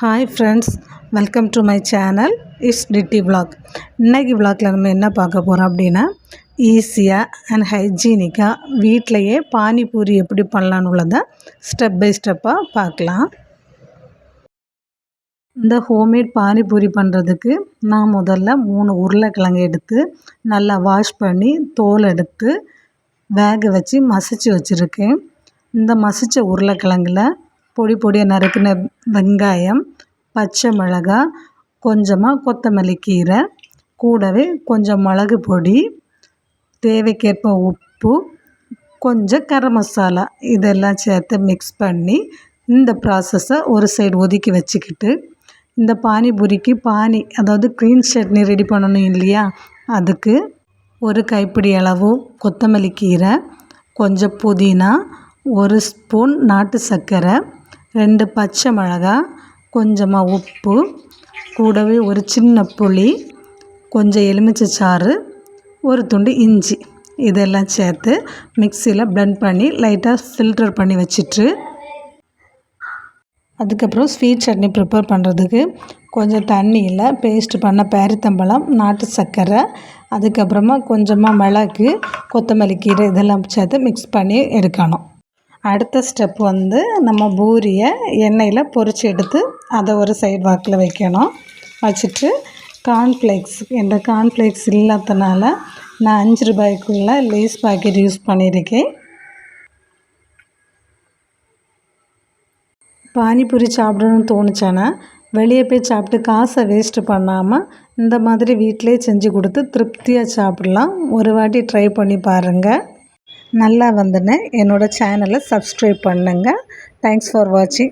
Hi friends, welcome to my channel it's Ditti vlog. இன்றைக்கி விலாகில் நம்ம என்ன பார்க்க போகிறோம் அப்படின்னா, ஈஸியாக அண்ட் ஹைஜீனிக்காக வீட்டிலையே பானிபூரி எப்படி பண்ணலான்னு உள்ளதை ஸ்டெப் பை ஸ்டெப்பாக பார்க்கலாம். இந்த ஹோம்மேட் பானிபூரி பண்ணுறதுக்கு நான் முதல்ல 3 உருளைக்கிழங்கு எடுத்து நல்லா வாஷ் பண்ணி தோல் எடுத்து வேக வச்சு மசிச்சு வச்சுருக்கேன். இந்த மசித்த உருளைக்கிழங்கில் பொடி பொடியாக நறுக்கின வெங்காயம், பச்சை மிளகாய், கொஞ்சமாக கொத்தமல்லி கீரை, கூடவே கொஞ்சம் மிளகு பொடி, தேவைக்கேற்ப உப்பு, கொஞ்சம் கரம் மசாலா இதெல்லாம் சேர்த்து மிக்ஸ் பண்ணி இந்த ப்ராசஸை ஒரு சைடு ஒதுக்கி வச்சுக்கிட்டு, இந்த பானிபூரிக்கு அதாவது க்ரீன் சட்னி ரெடி பண்ணணும் இல்லையா, அதுக்கு ஒரு கைப்பிடி அளவு கொத்தமல்லி கீரை, கொஞ்சம் புதினா, 1 ஸ்பூன் நாட்டு சர்க்கரை, 2 பச்சை மிளகாய், கொஞ்சமாக உப்பு, கூடவே ஒரு சின்ன புளி, கொஞ்சம் எலுமிச்சை சாறு, ஒரு துண்டு இஞ்சி இதெல்லாம் சேர்த்து மிக்சியில் பிளெண்ட் பண்ணி லைட்டாக ஃபில்டர் பண்ணி வச்சுட்டு, அதுக்கப்புறம் ஸ்வீட் சட்னி ப்ரிப்பேர் பண்ணுறதுக்கு கொஞ்சம் தண்ணியில் பேஸ்ட் பண்ண பேரித்தம்பழம், நாட்டு சர்க்கரை, அதுக்கப்புறமா கொஞ்சமாக மிளகு, கொத்தமல்லி கீரை இதெல்லாம் சேர்த்து மிக்ஸ் பண்ணி எடுக்கணும். அடுத்த ஸ்டெப் நம்ம பூரியை எண்ணெயில் பொரித்து எடுத்து அதை ஒரு சைடு வாக்கில் வைக்கணும். வச்சுட்டு கார்ன்ஃப்ளேக்ஸ், என்ற கார்ன்ஃப்ளேக்ஸ் இல்லாதனால நான் 5 ரூபாய்க்குள்ளே லேஸ் பாக்கெட் யூஸ் பண்ணியிருக்கேன். பானிபூரி சாப்பிடணும்னு தோணுச்சானா வெளியே போய் சாப்பிட்டு காசை வேஸ்ட்டு பண்ணாமல் இந்த மாதிரி வீட்டிலே செஞ்சு கொடுத்து திருப்தியாக சாப்பிடலாம். ஒரு வாட்டி ட்ரை பண்ணி பாருங்கள். நல்லா வந்துன்னு என்னோடய சேனலை சப்ஸ்கிரைப் பண்ணுங்கள். தேங்க்ஸ் ஃபார் வாட்சிங்.